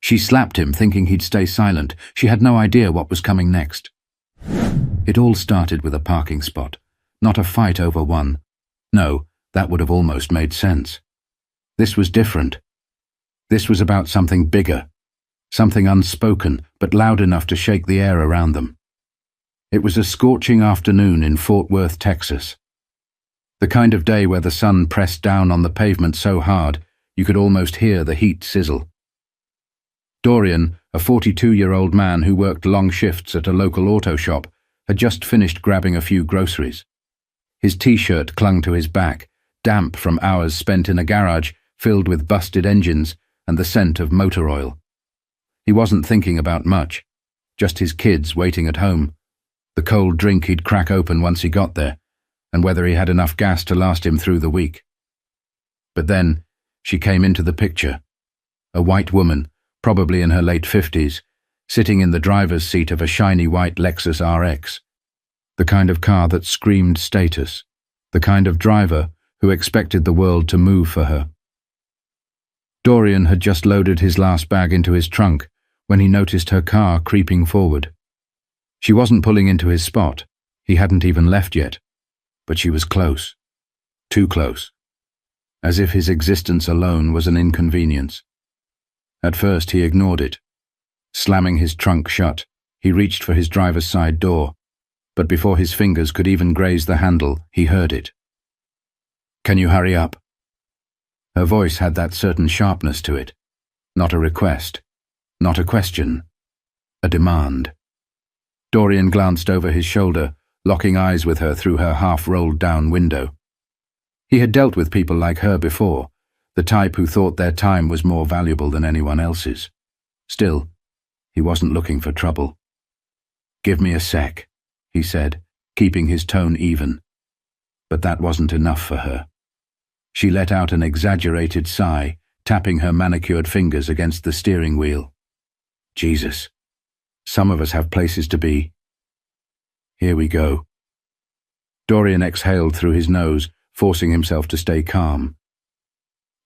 She slapped him, thinking he'd stay silent. She had no idea what was coming next. It all started with a parking spot, not a fight over one. No, that would have almost made sense. This was different. This was about something bigger, something unspoken but loud enough to shake the air around them. It was a scorching afternoon in Fort Worth, Texas. The kind of day where the sun pressed down on the pavement so hard you could almost hear the heat sizzle. Dorian, a 42-year-old man who worked long shifts at a local auto shop, had just finished grabbing a few groceries. His t-shirt clung to his back, damp from hours spent in a garage filled with busted engines and the scent of motor oil. He wasn't thinking about much, just his kids waiting at home, the cold drink he'd crack open once he got there, and whether he had enough gas to last him through the week. But then, she came into the picture. A white woman, probably in her late 50s, sitting in the driver's seat of a shiny white Lexus RX. The kind of car that screamed status. The kind of driver who expected the world to move for her. Dorian had just loaded his last bag into his trunk when he noticed her car creeping forward. She wasn't pulling into his spot. He hadn't even left yet. But she was close. Too close. As if his existence alone was an inconvenience. At first he ignored it. Slamming his trunk shut, he reached for his driver's side door, but before his fingers could even graze the handle, he heard it. "Can you hurry up?" Her voice had that certain sharpness to it. Not a request. Not a question. A demand. Dorian glanced over his shoulder, locking eyes with her through her half-rolled-down window. He had dealt with people like her before, the type who thought their time was more valuable than anyone else's. Still, he wasn't looking for trouble. "Give me a sec," he said, keeping his tone even. But that wasn't enough for her. She let out an exaggerated sigh, tapping her manicured fingers against the steering wheel. Jesus. Some of us have places to be. Here we go. Dorian exhaled through his nose, forcing himself to stay calm.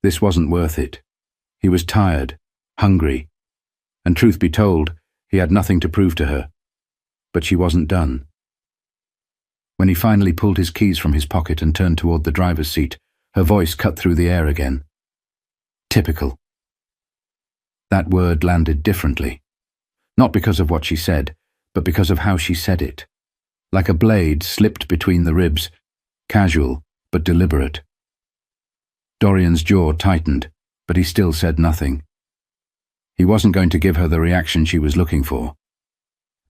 This wasn't worth it. He was tired, hungry, and truth be told, he had nothing to prove to her. But she wasn't done. When he finally pulled his keys from his pocket and turned toward the driver's seat, her voice cut through the air again. Typical. That word landed differently. Not because of what she said, but because of how she said it. Like a blade slipped between the ribs, casual but deliberate. Dorian's jaw tightened, but he still said nothing. He wasn't going to give her the reaction she was looking for.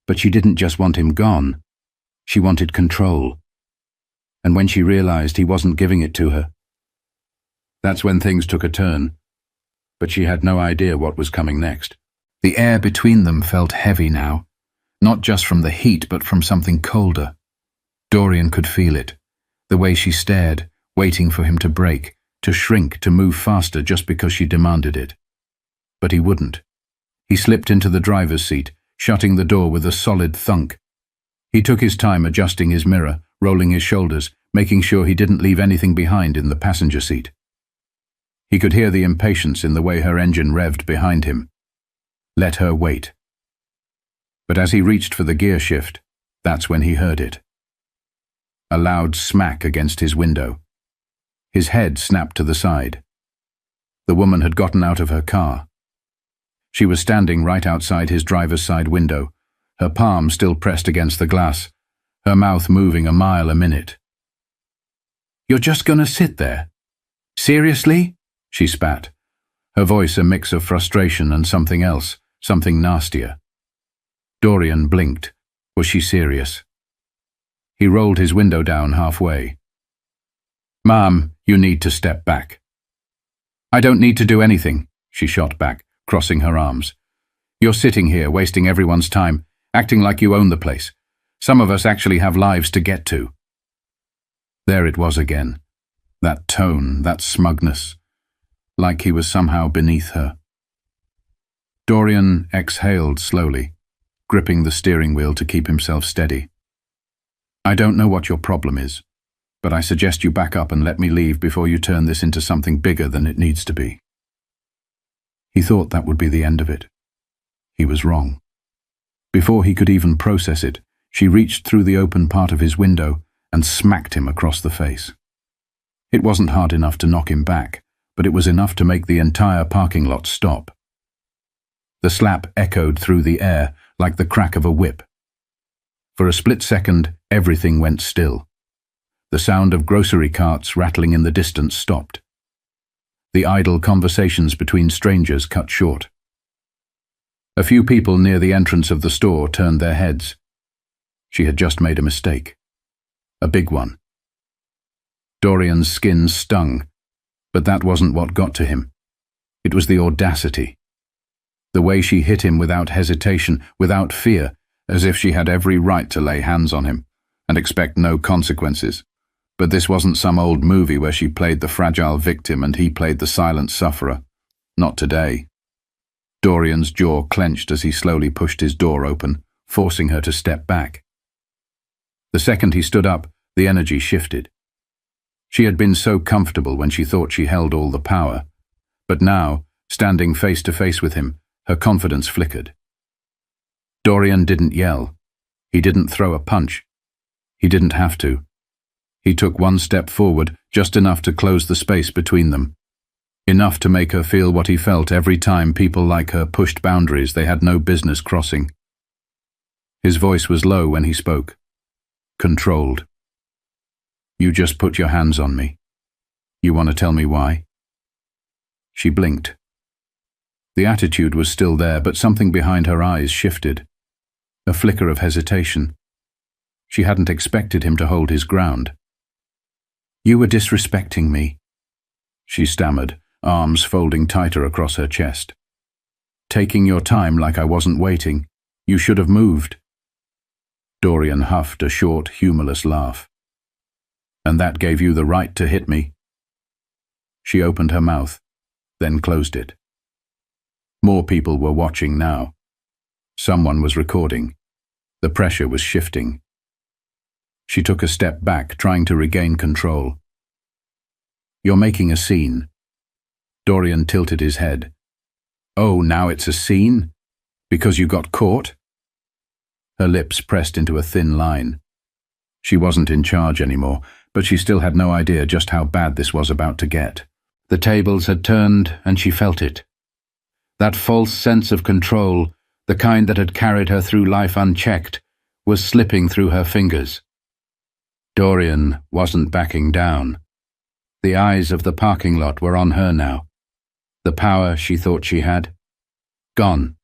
But she didn't just want him gone. She wanted control. And when she realized he wasn't giving it to her, that's when things took a turn. But she had no idea what was coming next. The air between them felt heavy now, not just from the heat but from something colder. Dorian could feel it, the way she stared, waiting for him to break, to shrink, to move faster just because she demanded it. But he wouldn't. He slipped into the driver's seat, shutting the door with a solid thunk. He took his time adjusting his mirror, rolling his shoulders, making sure he didn't leave anything behind in the passenger seat. He could hear the impatience in the way her engine revved behind him. Let her wait. But as he reached for the gear shift, that's when he heard it. A loud smack against his window. His head snapped to the side. The woman had gotten out of her car. She was standing right outside his driver's side window, her palm still pressed against the glass, her mouth moving a mile a minute. "You're just gonna sit there? Seriously?" she spat, her voice a mix of frustration and something else, something nastier. Dorian blinked. Was she serious? He rolled his window down halfway. "Ma'am, you need to step back." "I don't need to do anything," she shot back, crossing her arms. "You're sitting here wasting everyone's time, acting like you own the place. Some of us actually have lives to get to." There it was again. That tone, that smugness. Like he was somehow beneath her. Dorian exhaled slowly, gripping the steering wheel to keep himself steady. "I don't know what your problem is, but I suggest you back up and let me leave before you turn this into something bigger than it needs to be." He thought that would be the end of it. He was wrong. Before he could even process it, she reached through the open part of his window and smacked him across the face. It wasn't hard enough to knock him back, but it was enough to make the entire parking lot stop. The slap echoed through the air like the crack of a whip. For a split second, everything went still. The sound of grocery carts rattling in the distance stopped. The idle conversations between strangers cut short. A few people near the entrance of the store turned their heads. She had just made a mistake. A big one. Dorian's skin stung, but that wasn't what got to him. It was the audacity. The way she hit him without hesitation, without fear, as if she had every right to lay hands on him and expect no consequences. But this wasn't some old movie where she played the fragile victim and he played the silent sufferer. Not today. Dorian's jaw clenched as he slowly pushed his door open, forcing her to step back. The second he stood up, the energy shifted. She had been so comfortable when she thought she held all the power, but now, standing face to face with him, her confidence flickered. Dorian didn't yell. He didn't throw a punch. He didn't have to. He took one step forward, just enough to close the space between them. Enough to make her feel what he felt every time people like her pushed boundaries they had no business crossing. His voice was low when he spoke. Controlled. You just put your hands on me. You want to tell me why? She blinked. The attitude was still there, but something behind her eyes shifted. A flicker of hesitation. She hadn't expected him to hold his ground. You were disrespecting me, she stammered, arms folding tighter across her chest. Taking your time like I wasn't waiting. You should have moved. Dorian huffed a short, humorless laugh. And that gave you the right to hit me? She opened her mouth, then closed it. More people were watching now. Someone was recording. The pressure was shifting. She took a step back, trying to regain control. You're making a scene. Dorian tilted his head. Oh, now it's a scene? Because you got caught? Her lips pressed into a thin line. She wasn't in charge anymore, but she still had no idea just how bad this was about to get. The tables had turned, and she felt it. That false sense of control, the kind that had carried her through life unchecked, was slipping through her fingers. Dorian wasn't backing down. The eyes of the parking lot were on her now. The power she thought she had, gone.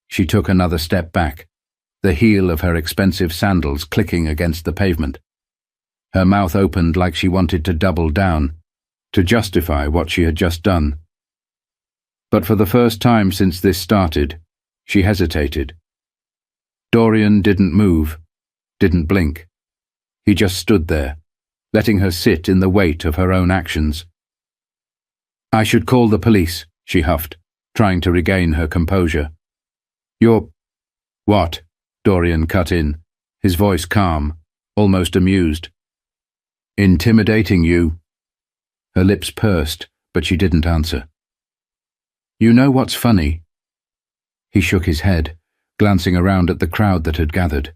She took another step back, the heel of her expensive sandals clicking against the pavement. Her mouth opened like she wanted to double down, to justify what she had just done. But for the first time since this started, she hesitated. Dorian didn't move, didn't blink. He just stood there, letting her sit in the weight of her own actions. I should call the police, she huffed, trying to regain her composure. You're... What? Dorian cut in, his voice calm, almost amused. Intimidating you. Her lips pursed, but she didn't answer. You know what's funny? He shook his head, glancing around at the crowd that had gathered.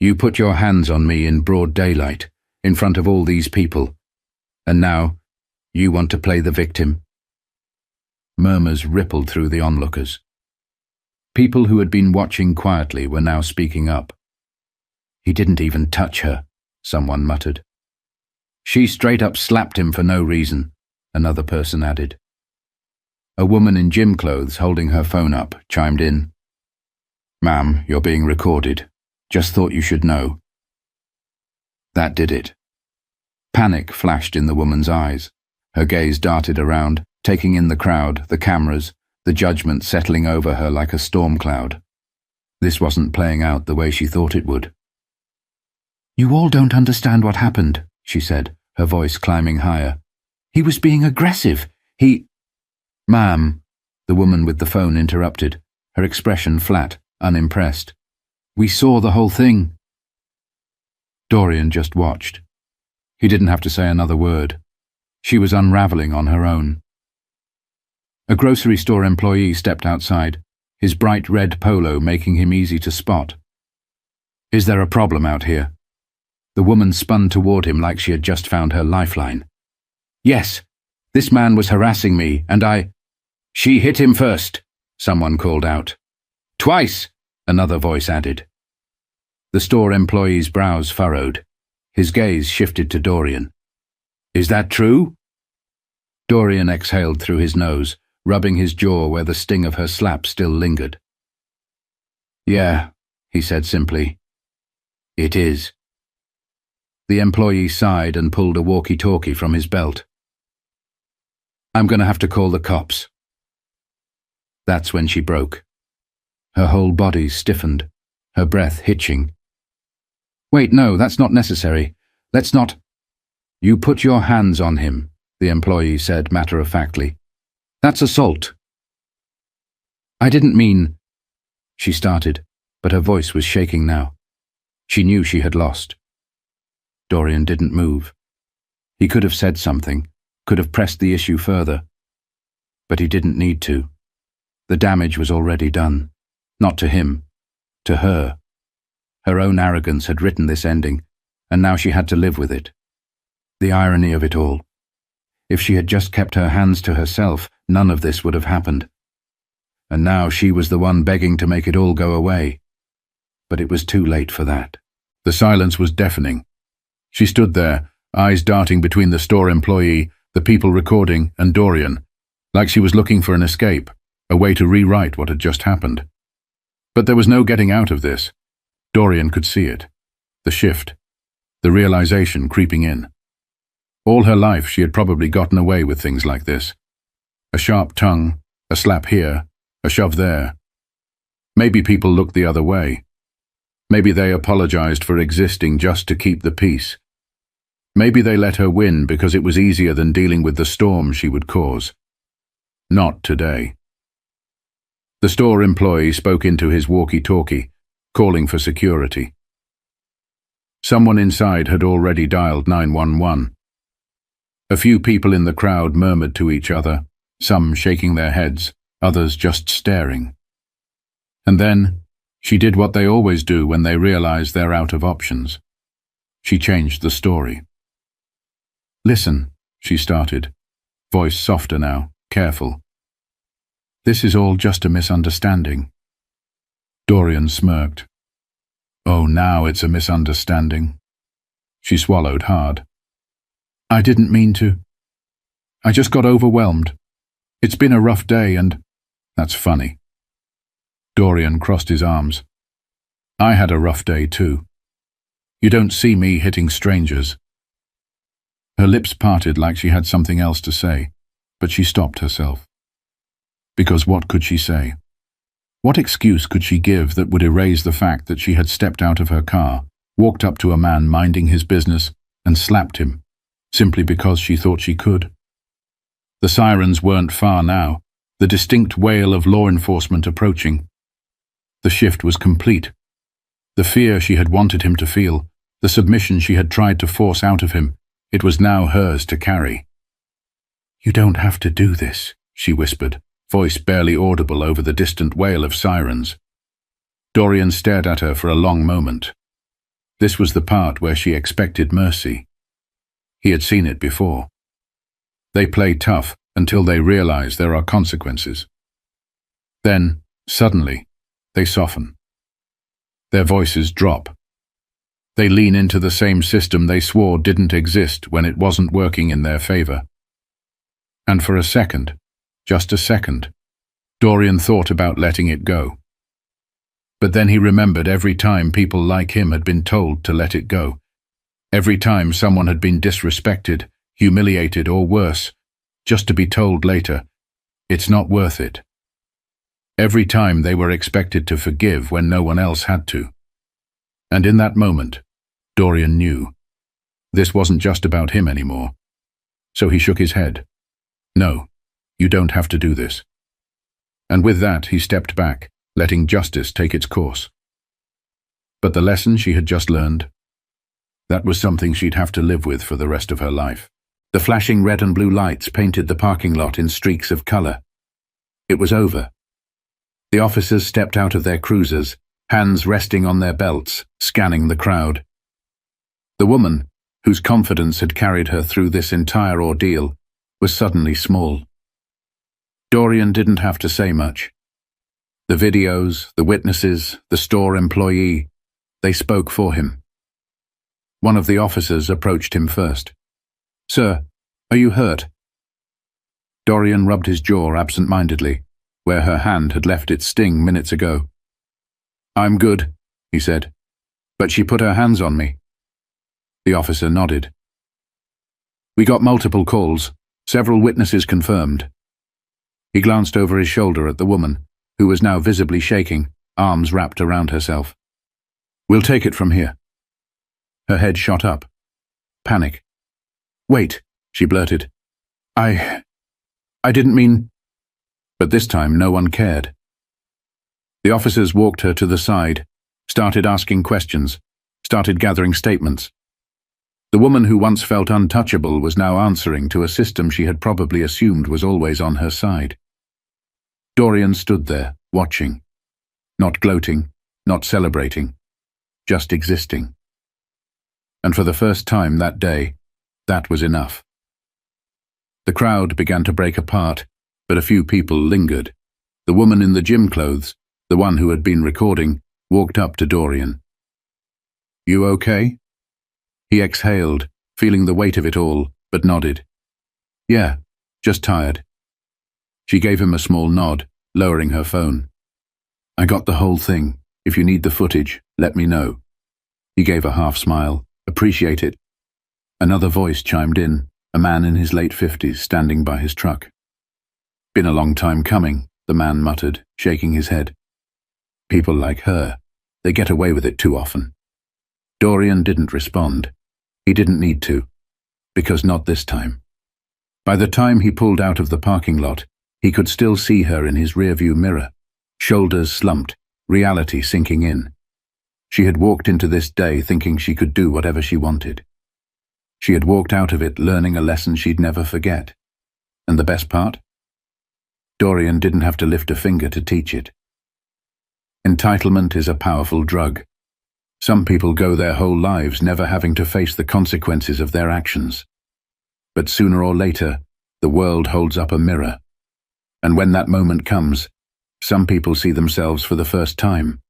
You put your hands on me in broad daylight, in front of all these people, and now you want to play the victim. Murmurs rippled through the onlookers. People who had been watching quietly were now speaking up. He didn't even touch her, someone muttered. She straight up slapped him for no reason, another person added. A woman in gym clothes holding her phone up chimed in. Ma'am, you're being recorded. Just thought you should know. That did it. Panic flashed in the woman's eyes. Her gaze darted around, taking in the crowd, the cameras, the judgment settling over her like a storm cloud. This wasn't playing out the way she thought it would. You all don't understand what happened, she said, her voice climbing higher. He was being aggressive. Ma'am, the woman with the phone interrupted, her expression flat, unimpressed. We saw the whole thing. Dorian just watched. He didn't have to say another word. She was unraveling on her own. A grocery store employee stepped outside. his bright red polo making him easy to spot. "Is there a problem out here?" The woman spun toward him like she had just found her lifeline. "Yes, this man was harassing me, and I—" "She hit him first," someone called out. "Twice," another voice added. The store employee's brows furrowed. His gaze shifted to Dorian. "Is that true?" Dorian exhaled through his nose, rubbing his jaw where the sting of her slap still lingered. "Yeah," he said simply. "It is." The employee sighed and pulled a walkie-talkie from his belt. "I'm going to have to call the cops." That's when she broke. Her whole body stiffened, her breath hitching. "Wait, no, that's not necessary. Let's not—" "You put your hands on him," the employee said matter-of-factly. "That's assault." "I didn't mean—" she started, but her voice was shaking now. She knew she had lost. Dorian didn't move. He could have said something, could have pressed the issue further. But he didn't need to. The damage was already done. Not to him, to her. Her own arrogance had written this ending, and now she had to live with it. The irony of it all. If she had just kept her hands to herself, none of this would have happened. And now she was the one begging to make it all go away. But it was too late for that. The silence was deafening. She stood there, eyes darting between the store employee, the people recording, and Dorian, like she was looking for an escape, a way to rewrite what had just happened. But there was no getting out of this. Dorian could see it. The shift. The realization creeping in. All her life she had probably gotten away with things like this. A sharp tongue, a slap here, a shove there. Maybe people looked the other way. Maybe they apologized for existing just to keep the peace. Maybe they let her win because it was easier than dealing with the storm she would cause. Not today. The store employee spoke into his walkie-talkie, calling for security. Someone inside had already dialed 911. A few people in the crowd murmured to each other, some shaking their heads, others just staring. And then, she did what they always do when they realize they're out of options. She changed the story. "Listen," she started, voice softer now, careful. "This is all just a misunderstanding." Dorian smirked. "Oh, now it's a misunderstanding." She swallowed hard. "I didn't mean to. I just got overwhelmed. It's been a rough day and—" "That's funny." Dorian crossed his arms. "I had a rough day too. You don't see me hitting strangers." Her lips parted like she had something else to say, but she stopped herself. Because what could she say? What excuse could she give that would erase the fact that she had stepped out of her car, walked up to a man minding his business, and slapped him, simply because she thought she could? The sirens weren't far now, the distinct wail of law enforcement approaching. The shift was complete. The fear she had wanted him to feel, the submission she had tried to force out of him, it was now hers to carry. "You don't have to do this," she whispered, voice barely audible over the distant wail of sirens. Dorian stared at her for a long moment. This was the part where she expected mercy. He had seen it before. They play tough until they realize there are consequences. Then, suddenly, they soften. Their voices drop. They lean into the same system they swore didn't exist when it wasn't working in their favor. And for a second, just a second, Dorian thought about letting it go. But then he remembered every time people like him had been told to let it go. Every time someone had been disrespected, humiliated, or worse, just to be told later, "It's not worth it." Every time they were expected to forgive when no one else had to. And in that moment, Dorian knew. This wasn't just about him anymore. So he shook his head. "No, you don't have to do this." And with that, he stepped back, letting justice take its course. But the lesson she had just learned, that was something she'd have to live with for the rest of her life. The flashing red and blue lights painted the parking lot in streaks of color. It was over. The officers stepped out of their cruisers, hands resting on their belts, scanning the crowd. The woman, whose confidence had carried her through this entire ordeal, was suddenly small. Dorian didn't have to say much. The videos, the witnesses, the store employee, they spoke for him. One of the officers approached him first. "Sir, are you hurt?" Dorian rubbed his jaw absent-mindedly, where her hand had left its sting minutes ago. "I'm good," he said, "but she put her hands on me." The officer nodded. "We got multiple calls, several witnesses confirmed." He glanced over his shoulder at the woman, who was now visibly shaking, arms wrapped around herself. "We'll take it from here." Her head shot up. Panic. "Wait," she blurted. I didn't mean—" But this time no one cared. The officers walked her to the side, started asking questions, started gathering statements. The woman who once felt untouchable was now answering to a system she had probably assumed was always on her side. Dorian stood there, watching. Not gloating, not celebrating, just existing. And for the first time that day, that was enough. The crowd began to break apart, but a few people lingered. The woman in the gym clothes, the one who had been recording, walked up to Dorian. "You okay?" He exhaled, feeling the weight of it all, but nodded. "Yeah, just tired." She gave him a small nod, lowering her phone. "I got the whole thing. If you need the footage, let me know." He gave a half smile. "Appreciate it." Another voice chimed in, a man in his late 50s standing by his truck. "Been a long time coming," the man muttered, shaking his head. "People like her, they get away with it too often." Dorian didn't respond. He didn't need to, because not this time. By the time he pulled out of the parking lot, he could still see her in his rearview mirror, shoulders slumped, reality sinking in. She had walked into this day thinking she could do whatever she wanted. She had walked out of it learning a lesson she'd never forget. And the best part? Dorian didn't have to lift a finger to teach it. Entitlement is a powerful drug. Some people go their whole lives never having to face the consequences of their actions. But sooner or later, the world holds up a mirror. And when that moment comes, some people see themselves for the first time,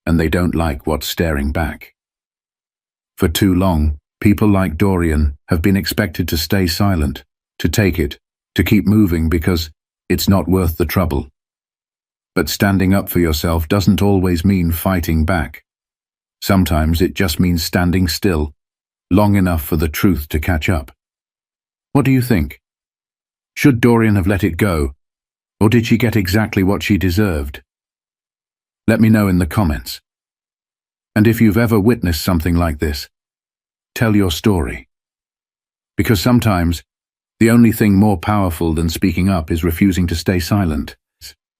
and they don't like what's staring back. For too long, people like Dorian have been expected to stay silent, to take it, to keep moving because it's not worth the trouble. But standing up for yourself doesn't always mean fighting back. Sometimes it just means standing still, long enough for the truth to catch up. What do you think? Should Dorian have let it go, or did she get exactly what she deserved? Let me know in the comments. And if you've ever witnessed something like this, tell your story. Because sometimes, the only thing more powerful than speaking up is refusing to stay silent.